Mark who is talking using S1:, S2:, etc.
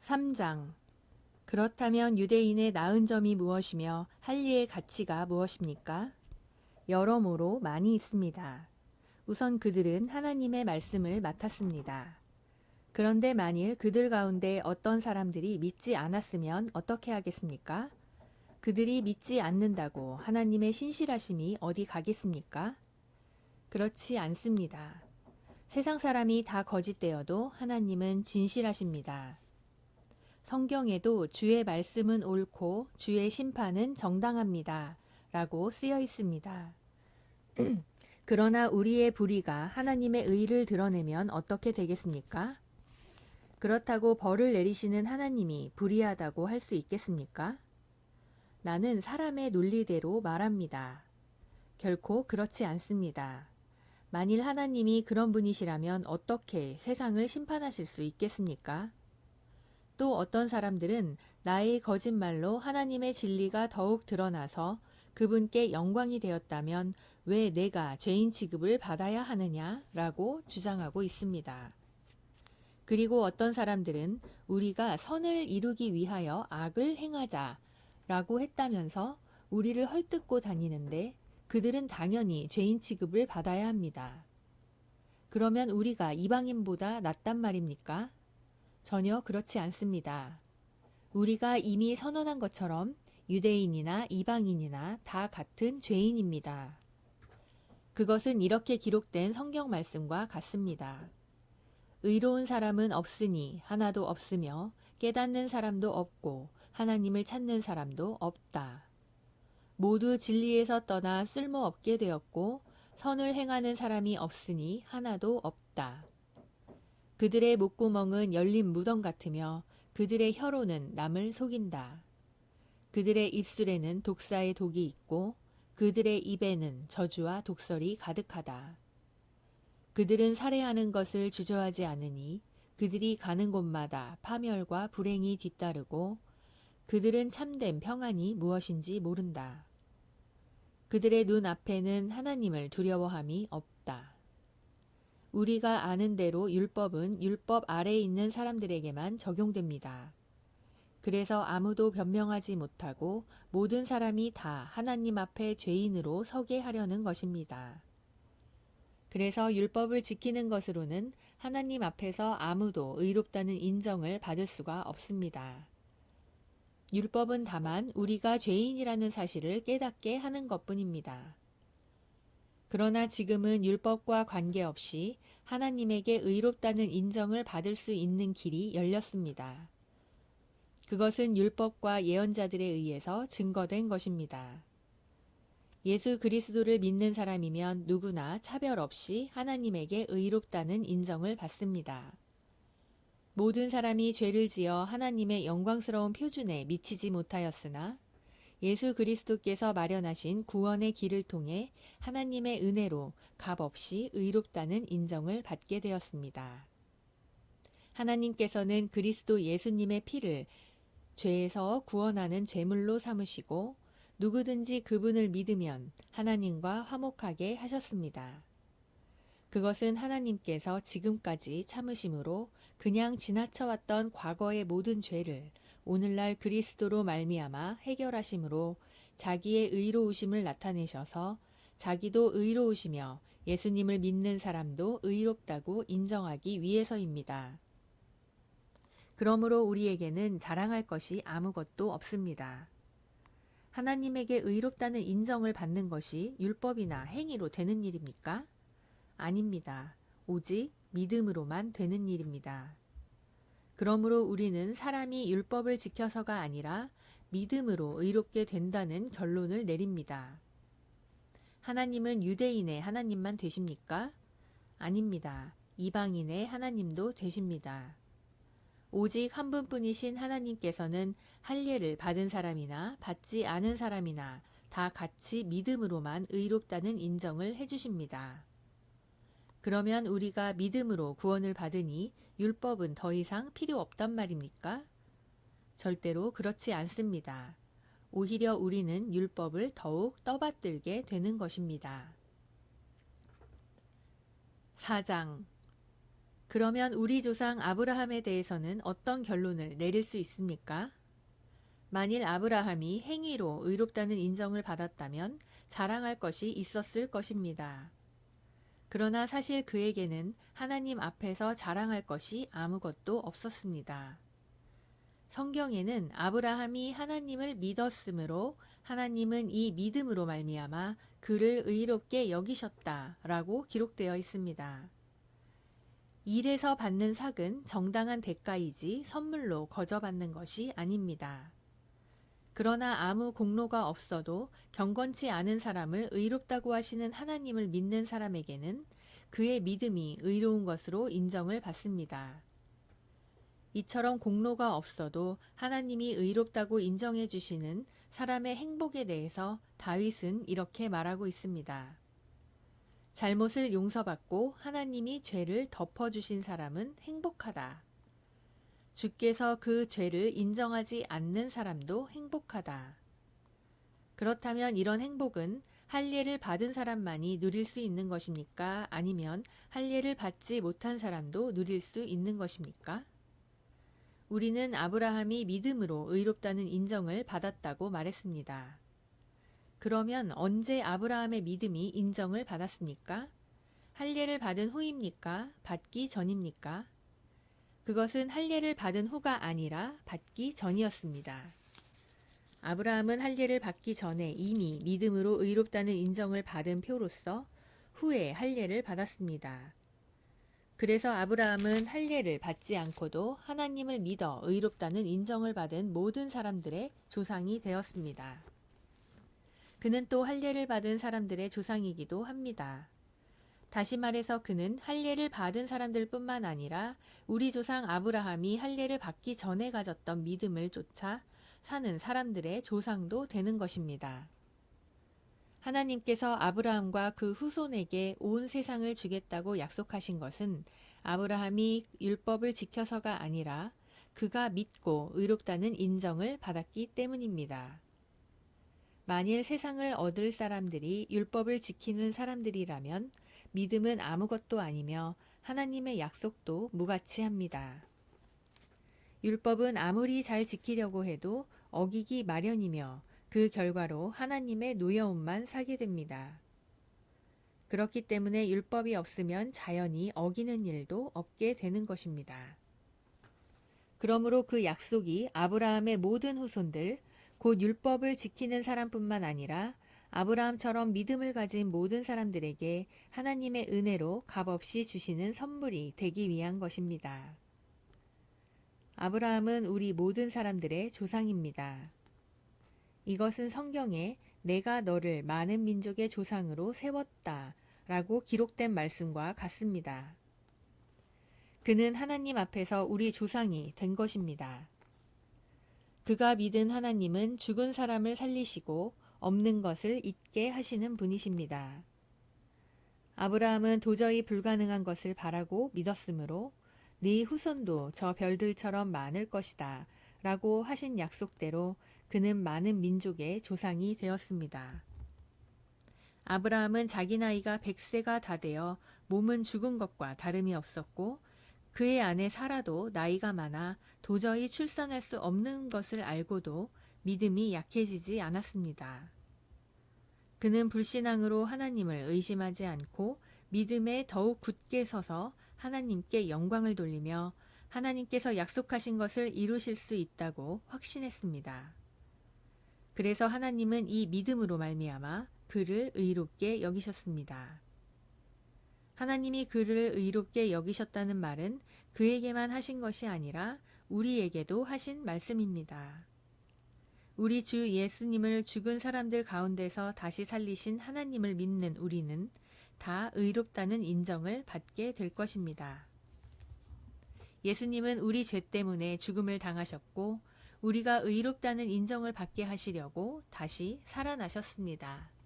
S1: 3장. 그렇다면 유대인의 나은 점이 무엇이며 할례의 가치가 무엇입니까? 여러모로 많이 있습니다. 우선 그들은 하나님의 말씀을 맡았습니다. 그런데 만일 그들 가운데 어떤 사람들이 믿지 않았으면 어떻게 하겠습니까? 그들이 믿지 않는다고 하나님의 신실하심이 어디 가겠습니까? 그렇지 않습니다. 세상 사람이 다 거짓되어도 하나님은 진실하십니다. 성경에도 주의 말씀은 옳고 주의 심판은 정당합니다. 라고 쓰여 있습니다. 그러나 우리의 불의가 하나님의 의를 드러내면 어떻게 되겠습니까? 그렇다고 벌을 내리시는 하나님이 불의하다고 할 수 있겠습니까? 나는 사람의 논리대로 말합니다. 결코 그렇지 않습니다. 만일 하나님이 그런 분이시라면 어떻게 세상을 심판하실 수 있겠습니까? 또 어떤 사람들은 나의 거짓말로 하나님의 진리가 더욱 드러나서 그분께 영광이 되었다면 왜 내가 죄인 취급을 받아야 하느냐라고 주장하고 있습니다. 그리고 어떤 사람들은 우리가 선을 이루기 위하여 악을 행하자라고 했다면서 우리를 헐뜯고 다니는데 그들은 당연히 죄인 취급을 받아야 합니다. 그러면 우리가 이방인보다 낫단 말입니까? 전혀 그렇지 않습니다. 우리가 이미 선언한 것처럼 유대인이나 이방인이나 다 같은 죄인입니다. 그것은 이렇게 기록된 성경 말씀과 같습니다. 의로운 사람은 없으니 하나도 없으며 깨닫는 사람도 없고 하나님을 찾는 사람도 없다. 모두 진리에서 떠나 쓸모없게 되었고 선을 행하는 사람이 없으니 하나도 없다. 그들의 목구멍은 열린 무덤 같으며 그들의 혀로는 남을 속인다. 그들의 입술에는 독사의 독이 있고 그들의 입에는 저주와 독설이 가득하다. 그들은 살해하는 것을 주저하지 않으니 그들이 가는 곳마다 파멸과 불행이 뒤따르고 그들은 참된 평안이 무엇인지 모른다. 그들의 눈 앞에는 하나님을 두려워함이 없다. 우리가 아는 대로 율법은 율법 아래에 있는 사람들에게만 적용됩니다. 그래서 아무도 변명하지 못하고 모든 사람이 다 하나님 앞에 죄인으로 서게 하려는 것입니다. 그래서 율법을 지키는 것으로는 하나님 앞에서 아무도 의롭다는 인정을 받을 수가 없습니다. 율법은 다만 우리가 죄인이라는 사실을 깨닫게 하는 것뿐입니다. 그러나 지금은 율법과 관계없이 하나님에게 의롭다는 인정을 받을 수 있는 길이 열렸습니다. 그것은 율법과 예언자들에 의해서 증거된 것입니다. 예수 그리스도를 믿는 사람이면 누구나 차별 없이 하나님에게 의롭다는 인정을 받습니다. 모든 사람이 죄를 지어 하나님의 영광스러운 표준에 미치지 못하였으나 예수 그리스도께서 마련하신 구원의 길을 통해 하나님의 은혜로 값없이 의롭다는 인정을 받게 되었습니다. 하나님께서는 그리스도 예수님의 피를 죄에서 구원하는 제물로 삼으시고 누구든지 그분을 믿으면 하나님과 화목하게 하셨습니다. 그것은 하나님께서 지금까지 참으심으로 그냥 지나쳐왔던 과거의 모든 죄를 오늘날 그리스도로 말미암아 해결하심으로 자기의 의로우심을 나타내셔서 자기도 의로우시며 예수님을 믿는 사람도 의롭다고 인정하기 위해서입니다. 그러므로 우리에게는 자랑할 것이 아무것도 없습니다. 하나님에게 의롭다는 인정을 받는 것이 율법이나 행위로 되는 일입니까? 아닙니다. 오직 믿음으로만 되는 일입니다. 그러므로 우리는 사람이 율법을 지켜서가 아니라 믿음으로 의롭게 된다는 결론을 내립니다. 하나님은 유대인의 하나님만 되십니까? 아닙니다. 이방인의 하나님도 되십니다. 오직 한 분뿐이신 하나님께서는 할례를 받은 사람이나 받지 않은 사람이나 다 같이 믿음으로만 의롭다는 인정을 해주십니다. 그러면 우리가 믿음으로 구원을 받으니 율법은 더 이상 필요 없단 말입니까? 절대로 그렇지 않습니다. 오히려 우리는 율법을 더욱 떠받들게 되는 것입니다. 4장. 그러면 우리 조상 아브라함에 대해서는 어떤 결론을 내릴 수 있습니까? 만일 아브라함이 행위로 의롭다는 인정을 받았다면 자랑할 것이 있었을 것입니다. 그러나 사실 그에게는 하나님 앞에서 자랑할 것이 아무것도 없었습니다. 성경에는 아브라함이 하나님을 믿었으므로 하나님은 이 믿음으로 말미암아 그를 의롭게 여기셨다라고 기록되어 있습니다. 일에서 받는 삭은 정당한 대가이지 선물로 거저받는 것이 아닙니다. 그러나 아무 공로가 없어도 경건치 않은 사람을 의롭다고 하시는 하나님을 믿는 사람에게는 그의 믿음이 의로운 것으로 인정을 받습니다. 이처럼 공로가 없어도 하나님이 의롭다고 인정해 주시는 사람의 행복에 대해서 다윗은 이렇게 말하고 있습니다. 잘못을 용서받고 하나님이 죄를 덮어주신 사람은 행복하다. 주께서 그 죄를 인정하지 않는 사람도 행복하다. 그렇다면 이런 행복은 할례를 받은 사람만이 누릴 수 있는 것입니까? 아니면 할례를 받지 못한 사람도 누릴 수 있는 것입니까? 우리는 아브라함이 믿음으로 의롭다는 인정을 받았다고 말했습니다. 그러면 언제 아브라함의 믿음이 인정을 받았습니까? 할례를 받은 후입니까? 받기 전입니까? 그것은 할례를 받은 후가 아니라 받기 전이었습니다. 아브라함은 할례를 받기 전에 이미 믿음으로 의롭다는 인정을 받은 표로서 후에 할례를 받았습니다. 그래서 아브라함은 할례를 받지 않고도 하나님을 믿어 의롭다는 인정을 받은 모든 사람들의 조상이 되었습니다. 그는 또 할례를 받은 사람들의 조상이기도 합니다. 다시 말해서 그는 할례를 받은 사람들뿐만 아니라 우리 조상 아브라함이 할례를 받기 전에 가졌던 믿음을 쫓아 사는 사람들의 조상도 되는 것입니다. 하나님께서 아브라함과 그 후손에게 온 세상을 주겠다고 약속하신 것은 아브라함이 율법을 지켜서가 아니라 그가 믿고 의롭다는 인정을 받았기 때문입니다. 만일 세상을 얻을 사람들이 율법을 지키는 사람들이라면 믿음은 아무것도 아니며 하나님의 약속도 무가치합니다. 율법은 아무리 잘 지키려고 해도 어기기 마련이며 그 결과로 하나님의 노여움만 사게 됩니다. 그렇기 때문에 율법이 없으면 자연히 어기는 일도 없게 되는 것입니다. 그러므로 그 약속이 아브라함의 모든 후손들, 곧 율법을 지키는 사람뿐만 아니라 아브라함처럼 믿음을 가진 모든 사람들에게 하나님의 은혜로 값없이 주시는 선물이 되기 위한 것입니다. 아브라함은 우리 모든 사람들의 조상입니다. 이것은 성경에 내가 너를 많은 민족의 조상으로 세웠다 라고 기록된 말씀과 같습니다. 그는 하나님 앞에서 우리 조상이 된 것입니다. 그가 믿은 하나님은 죽은 사람을 살리시고 없는 것을 있게 하시는 분이십니다. 아브라함은 도저히 불가능한 것을 바라고 믿었으므로 네 후손도 저 별들처럼 많을 것이다 라고 하신 약속대로 그는 많은 민족의 조상이 되었습니다. 아브라함은 자기 나이가 100세가 다 되어 몸은 죽은 것과 다름이 없었고 그의 아내 사라도 나이가 많아 도저히 출산할 수 없는 것을 알고도 믿음이 약해지지 않았습니다. 그는 불신앙으로 하나님을 의심하지 않고 믿음에 더욱 굳게 서서 하나님께 영광을 돌리며 하나님께서 약속하신 것을 이루실 수 있다고 확신했습니다. 그래서 하나님은 이 믿음으로 말미암아 그를 의롭게 여기셨습니다. 하나님이 그를 의롭게 여기셨다는 말은 그에게만 하신 것이 아니라 우리에게도 하신 말씀입니다. 우리 주 예수님을 죽은 사람들 가운데서 다시 살리신 하나님을 믿는 우리는 다 의롭다는 인정을 받게 될 것입니다. 예수님은 우리 죄 때문에 죽음을 당하셨고 우리가 의롭다는 인정을 받게 하시려고 다시 살아나셨습니다.